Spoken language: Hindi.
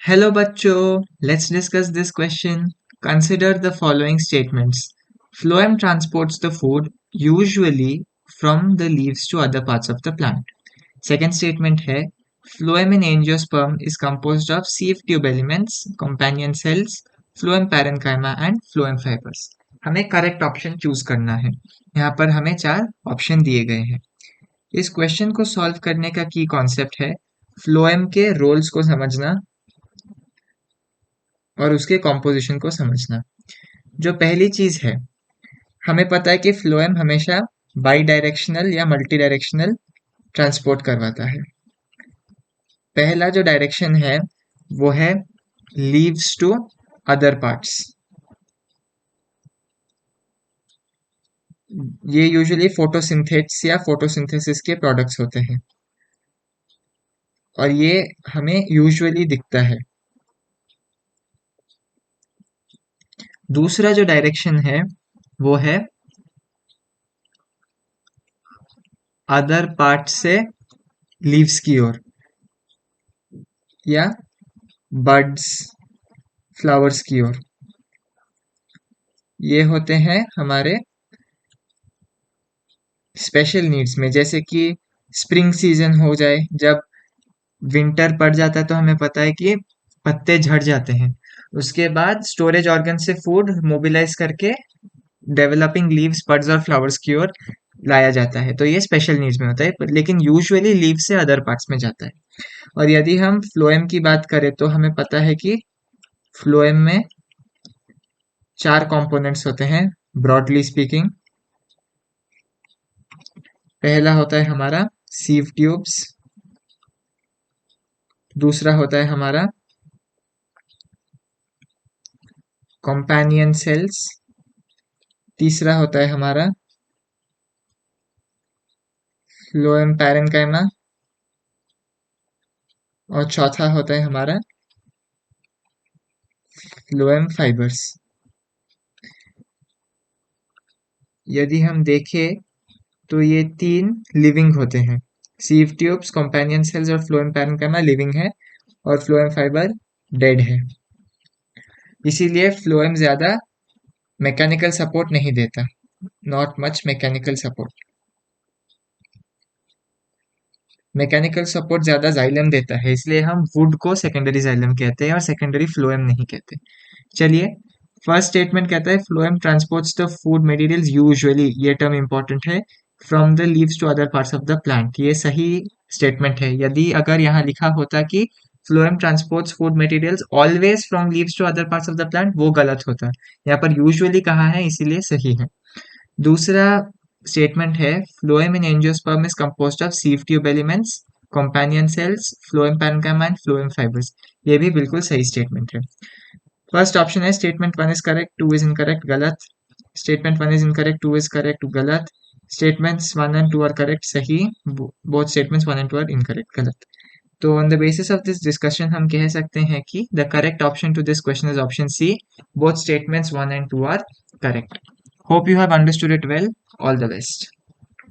Hello bachcho, let's discuss this question. Consider the following statements. Phloem transports the food usually from the leaves to other parts of the plant. Second statement है phloem in angiosperm is composed of sieve tube elements, companion cells, phloem parenchyma and phloem fibers. हमें करेक्ट ऑप्शन चूज करना है। यहाँ पर हमें चार ऑप्शन दिए गए हैं। इस क्वेश्चन को सॉल्व करने का की कॉन्सेप्ट है फ्लोएम के रोल्स को समझना और उसके कॉम्पोजिशन को समझना। जो पहली चीज है, हमें पता है कि फ्लोएम हमेशा बाई डायरेक्शनल या मल्टी डायरेक्शनल ट्रांसपोर्ट करवाता है। पहला जो डायरेक्शन है वो है लीव्स टू अदर पार्ट्स। ये यूजुअली फोटोसिंथेट्स या फोटोसिंथेसिस के प्रोडक्ट्स होते हैं और ये हमें यूजुअली दिखता है। दूसरा जो डायरेक्शन है वो है अदर पार्ट से लीव्स की ओर या बड्स फ्लावर्स की ओर। ये होते हैं हमारे स्पेशल नीड्स में, जैसे कि स्प्रिंग सीजन हो जाए, जब विंटर पड़ जाता है तो हमें पता है कि पत्ते झड़ जाते हैं। उसके बाद स्टोरेज ऑर्गन से फूड मोबिलाइज करके डेवलपिंग लीव्स बड्स और फ्लावर्स की ओर लाया जाता है। तो ये स्पेशल नीड्स में होता है, लेकिन यूजुअली लीव से अदर पार्ट्स में जाता है। और यदि हम फ्लोएम की बात करें तो हमें पता है कि फ्लोएम में चार कंपोनेंट्स होते हैं ब्रॉडली स्पीकिंग। पहला होता है हमारा सीव ट्यूब्स, दूसरा होता है हमारा कंपेनियन सेल्स, तीसरा होता है हमारा फ्लोएम पैरेन्काइमा और चौथा होता है हमारा फ्लोएम फाइबर्स। यदि हम देखें तो ये तीन लिविंग होते हैं। सीव ट्यूब्स, कंपेनियन सेल्स और फ्लोएम पैरेन्काइमा लिविंग है और फ्लोएम फाइबर डेड है। इसीलिए फ्लोएम ज्यादा मैकेनिकल सपोर्ट नहीं देता, not much mechanical support. Mechanical support ज्यादा जाइलम देता है, इसलिए हम वुड को सेकेंडरी जाइलम कहते हैं और सेकेंडरी फ्लोएम नहीं कहते। चलिए, फर्स्ट स्टेटमेंट कहता है phloem transports the food materials usually, ये टर्म इंपॉर्टेंट है, from the leaves to other parts of the plant. ये सही स्टेटमेंट है। यदि अगर यहाँ लिखा होता कि phloem transports food materials always from leaves to other parts of the plant, वो गलत होता। यहाँ पर यूजुअली कहा है, इसीलिए सही है। दूसरा स्टेटमेंट है phloem in angiosperm is composed of sieve tube elements, companion cells, phloem parenchyma and phloem fibres. ये भी बिल्कुल सही स्टेटमेंट है। फर्स्ट ऑप्शन है statement one is correct, two is incorrect, गलत। Statement one is incorrect, two is correct, गलत। Statements one and two are correct, सही। Both statements one and two are incorrect, गलत। तो on the basis of this discussion हम कह सकते हैं कि the correct option to this question is option C, both statements one and two are correct. Hope you have understood it well. All the best.